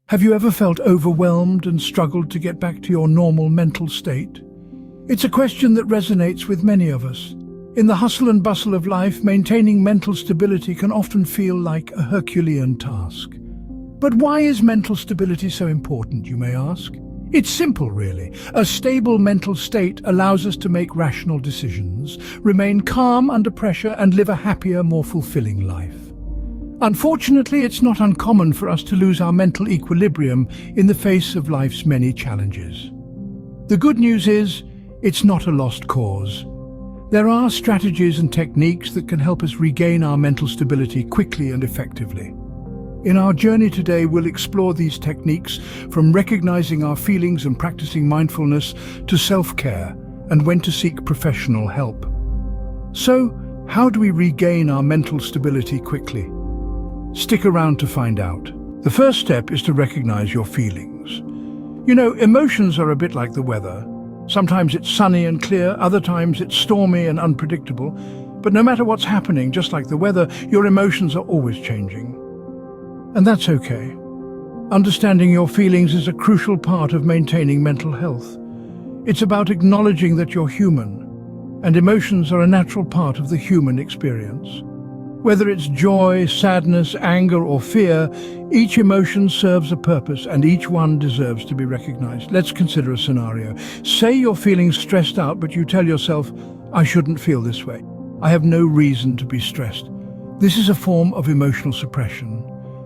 Have you ever felt overwhelmed and struggled to get back to your normal mental state? It's a question that resonates with many of us. In the hustle and bustle of life, maintaining mental stability can often feel like a Herculean task. But why is mental stability so important, you may ask? It's simple, really. A stable mental state allows us to make rational decisions, remain calm under pressure, and live a happier, more fulfilling life. Unfortunately, it's not uncommon for us to lose our mental equilibrium in the face of life's many challenges. The good news is, it's not a lost cause. There are strategies and techniques that can help us regain our mental stability quickly and effectively. In our journey today, we'll explore these techniques, from recognizing our feelings and practicing mindfulness to self-care and when to seek professional help. So, how do we regain our mental stability quickly? Stick around to find out. The first step is to recognize your feelings. You know, emotions are a bit like the weather. Sometimes it's sunny and clear, other times it's stormy and unpredictable. But no matter what's happening, just like the weather, your emotions are always changing. And that's okay. Understanding your feelings is a crucial part of maintaining mental health. It's about acknowledging that you're human, and emotions are a natural part of the human experience. Whether it's joy, sadness, anger, or fear, each emotion serves a purpose and each one deserves to be recognized. Let's consider a scenario. Say you're feeling stressed out, but you tell yourself, "I shouldn't feel this way. I have no reason to be stressed." This is a form of emotional suppression.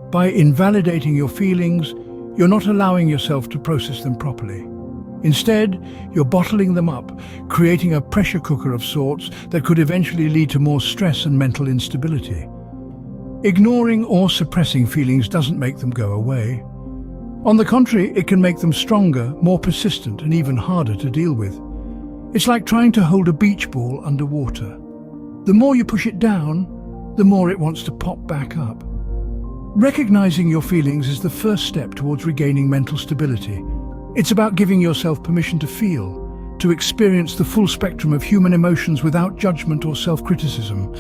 By invalidating your feelings, you're not allowing yourself to process them properly. Instead, you're bottling them up, creating a pressure cooker of sorts that could eventually lead to more stress and mental instability. Ignoring or suppressing feelings doesn't make them go away. On the contrary, it can make them stronger, more persistent, and even harder to deal with. It's like trying to hold a beach ball underwater. The more you push it down, the more it wants to pop back up. Recognizing your feelings is the first step towards regaining mental stability. It's about giving yourself permission to feel, to experience the full spectrum of human emotions without judgment or self-criticism.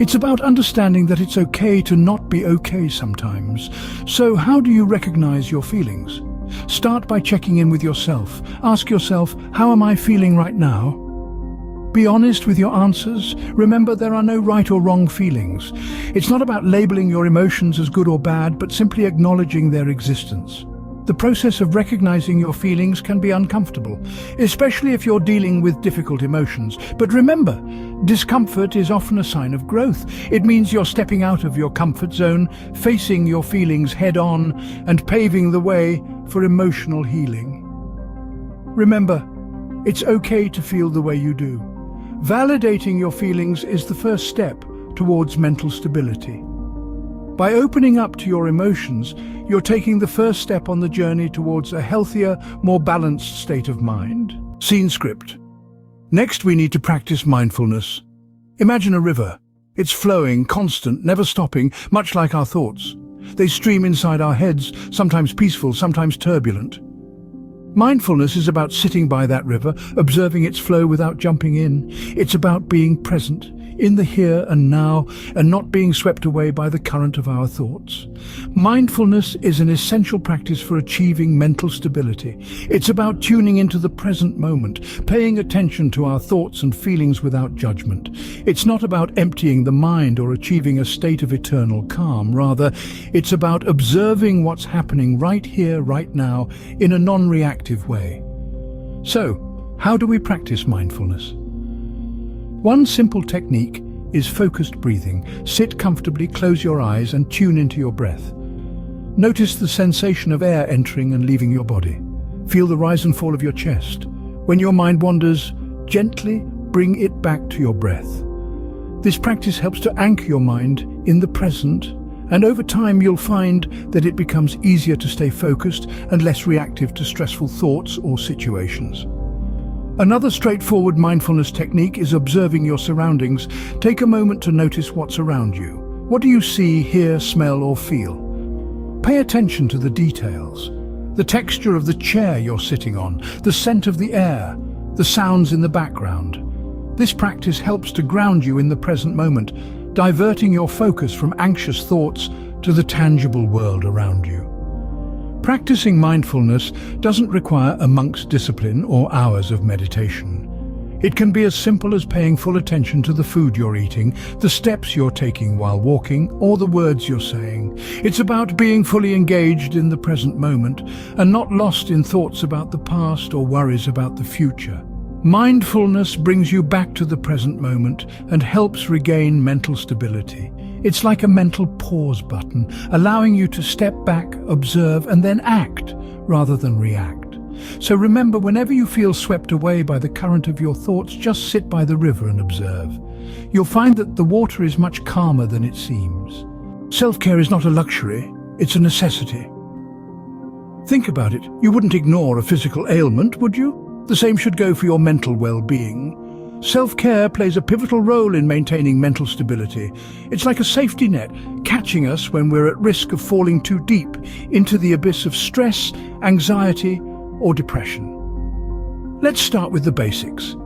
It's about understanding that it's okay to not be okay sometimes. So how do you recognize your feelings? Start by checking in with yourself. Ask yourself, how am I feeling right now? Be honest with your answers. Remember, there are no right or wrong feelings. It's not about labeling your emotions as good or bad, but simply acknowledging their existence. The process of recognizing your feelings can be uncomfortable, especially if you're dealing with difficult emotions. But remember, discomfort is often a sign of growth. It means you're stepping out of your comfort zone, facing your feelings head-on, and paving the way for emotional healing. Remember, it's okay to feel the way you do. Validating your feelings is the first step towards mental stability. By opening up to your emotions, you're taking the first step on the journey towards a healthier, more balanced state of mind. Scene script. Next, we need to practice mindfulness. Imagine a river. It's flowing, constant, never stopping, much like our thoughts. They stream inside our heads, sometimes peaceful, sometimes turbulent. Mindfulness is about sitting by that river, observing its flow without jumping in. It's about being present, in the here and now, and not being swept away by the current of our thoughts. Mindfulness is an essential practice for achieving mental stability. It's about tuning into the present moment, paying attention to our thoughts and feelings without judgment. It's not about emptying the mind or achieving a state of eternal calm. Rather, it's about observing what's happening right here, right now, in a non-reactive way. So, how do we practice mindfulness? One simple technique is focused breathing. Sit comfortably, close your eyes, and tune into your breath. Notice the sensation of air entering and leaving your body. Feel the rise and fall of your chest. When your mind wanders, gently bring it back to your breath. This practice helps to anchor your mind in the present, and over time you'll find that it becomes easier to stay focused and less reactive to stressful thoughts or situations. Another straightforward mindfulness technique is observing your surroundings. Take a moment to notice what's around you. What do you see, hear, smell, or feel? Pay attention to the details. The texture of the chair you're sitting on, the scent of the air, the sounds in the background. This practice helps to ground you in the present moment, diverting your focus from anxious thoughts to the tangible world around you. Practicing mindfulness doesn't require a monk's discipline or hours of meditation. It can be as simple as paying full attention to the food you're eating, the steps you're taking while walking, or the words you're saying. It's about being fully engaged in the present moment and not lost in thoughts about the past or worries about the future. Mindfulness brings you back to the present moment and helps regain mental stability. It's like a mental pause button, allowing you to step back, observe, and then act rather than react. So remember, whenever you feel swept away by the current of your thoughts, just sit by the river and observe. You'll find that the water is much calmer than it seems. Self-care is not a luxury, it's a necessity. Think about it. You wouldn't ignore a physical ailment, would you? The same should go for your mental well-being. Self-care plays a pivotal role in maintaining mental stability. It's like a safety net, catching us when we're at risk of falling too deep into the abyss of stress, anxiety, or depression. Let's start with the basics.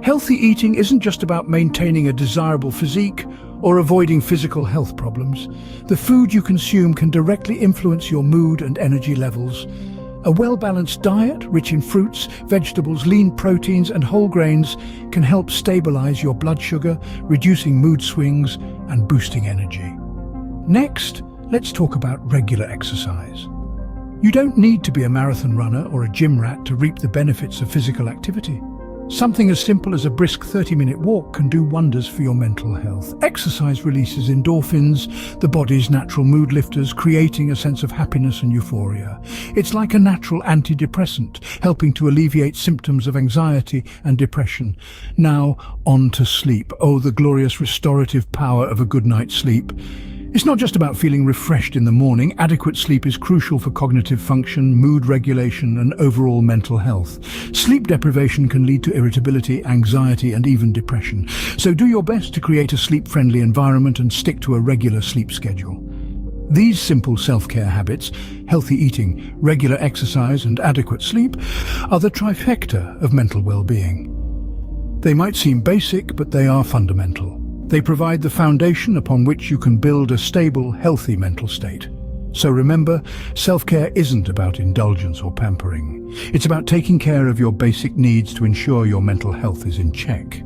Healthy eating isn't just about maintaining a desirable physique or avoiding physical health problems. The food you consume can directly influence your mood and energy levels. A well-balanced diet, rich in fruits, vegetables, lean proteins and whole grains, can help stabilize your blood sugar, reducing mood swings and boosting energy. Next, let's talk about regular exercise. You don't need to be a marathon runner or a gym rat to reap the benefits of physical activity. Something as simple as a brisk 30-minute walk can do wonders for your mental health. Exercise releases endorphins, the body's natural mood lifters, creating a sense of happiness and euphoria. It's like a natural antidepressant, helping to alleviate symptoms of anxiety and depression. Now, on to sleep. Oh, the glorious restorative power of a good night's sleep. It's not just about feeling refreshed in the morning. Adequate sleep is crucial for cognitive function, mood regulation, and overall mental health. Sleep deprivation can lead to irritability, anxiety, and even depression. So do your best to create a sleep-friendly environment and stick to a regular sleep schedule. These simple self-care habits, healthy eating, regular exercise, and adequate sleep, are the trifecta of mental well-being. They might seem basic, but they are fundamental. They provide the foundation upon which you can build a stable, healthy mental state. So remember, self-care isn't about indulgence or pampering. It's about taking care of your basic needs to ensure your mental health is in check.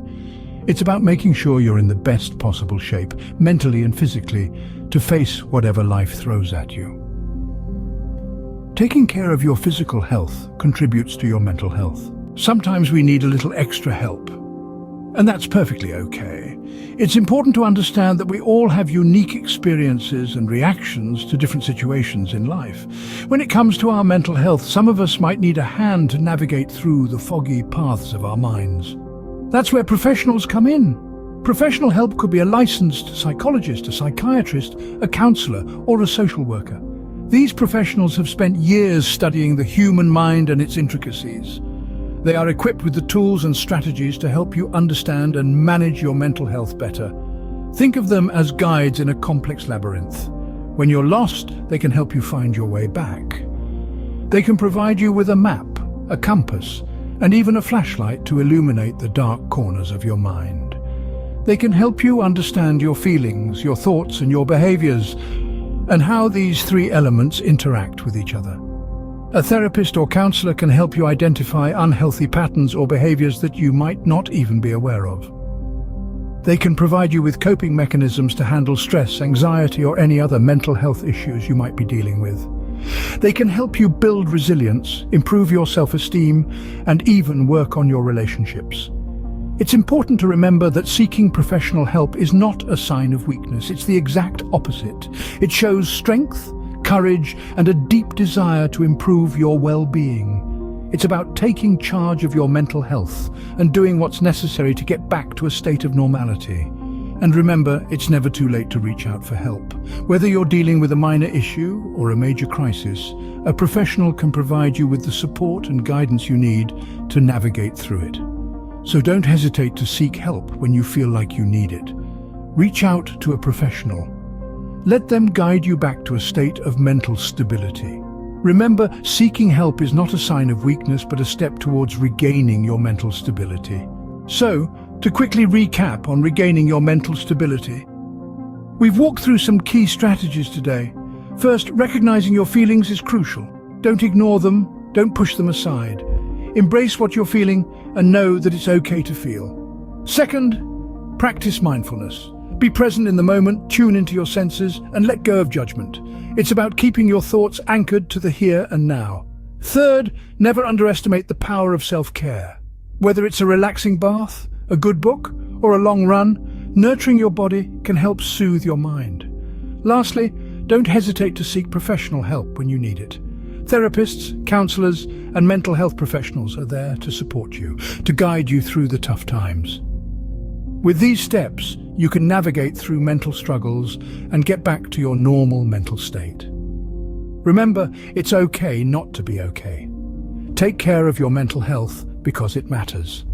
It's about making sure you're in the best possible shape, mentally and physically, to face whatever life throws at you. Taking care of your physical health contributes to your mental health. Sometimes we need a little extra help, and that's perfectly okay. It's important to understand that we all have unique experiences and reactions to different situations in life. When it comes to our mental health, some of us might need a hand to navigate through the foggy paths of our minds. That's where professionals come in. Professional help could be a licensed psychologist, a psychiatrist, a counselor, or a social worker. These professionals have spent years studying the human mind and its intricacies. They are equipped with the tools and strategies to help you understand and manage your mental health better. Think of them as guides in a complex labyrinth. When you're lost, they can help you find your way back. They can provide you with a map, a compass, and even a flashlight to illuminate the dark corners of your mind. They can help you understand your feelings, your thoughts, and your behaviors, and how these three elements interact with each other. A therapist or counselor can help you identify unhealthy patterns or behaviors that you might not even be aware of. They can provide you with coping mechanisms to handle stress, anxiety, or any other mental health issues you might be dealing with. They can help you build resilience, improve your self-esteem, and even work on your relationships. It's important to remember that seeking professional help is not a sign of weakness. It's the exact opposite. It shows strength, courage, and a deep desire to improve your well-being. It's about taking charge of your mental health and doing what's necessary to get back to a state of normality. And remember, it's never too late to reach out for help. Whether you're dealing with a minor issue or a major crisis, a professional can provide you with the support and guidance you need to navigate through it. So don't hesitate to seek help when you feel like you need it. Reach out to a professional. Let them guide you back to a state of mental stability. Remember, seeking help is not a sign of weakness, but a step towards regaining your mental stability. So, to quickly recap on regaining your mental stability, we've walked through some key strategies today. First, recognizing your feelings is crucial. Don't ignore them, don't push them aside. Embrace what you're feeling and know that it's okay to feel. Second, practice mindfulness. Be present in the moment, tune into your senses, and let go of judgment. It's about keeping your thoughts anchored to the here and now. Third, never underestimate the power of self-care. Whether it's a relaxing bath, a good book, or a long run, nurturing your body can help soothe your mind. Lastly, don't hesitate to seek professional help when you need it. Therapists, counselors, and mental health professionals are there to support you, to guide you through the tough times. With these steps, you can navigate through mental struggles and get back to your normal mental state. Remember, it's okay not to be okay. Take care of your mental health because it matters.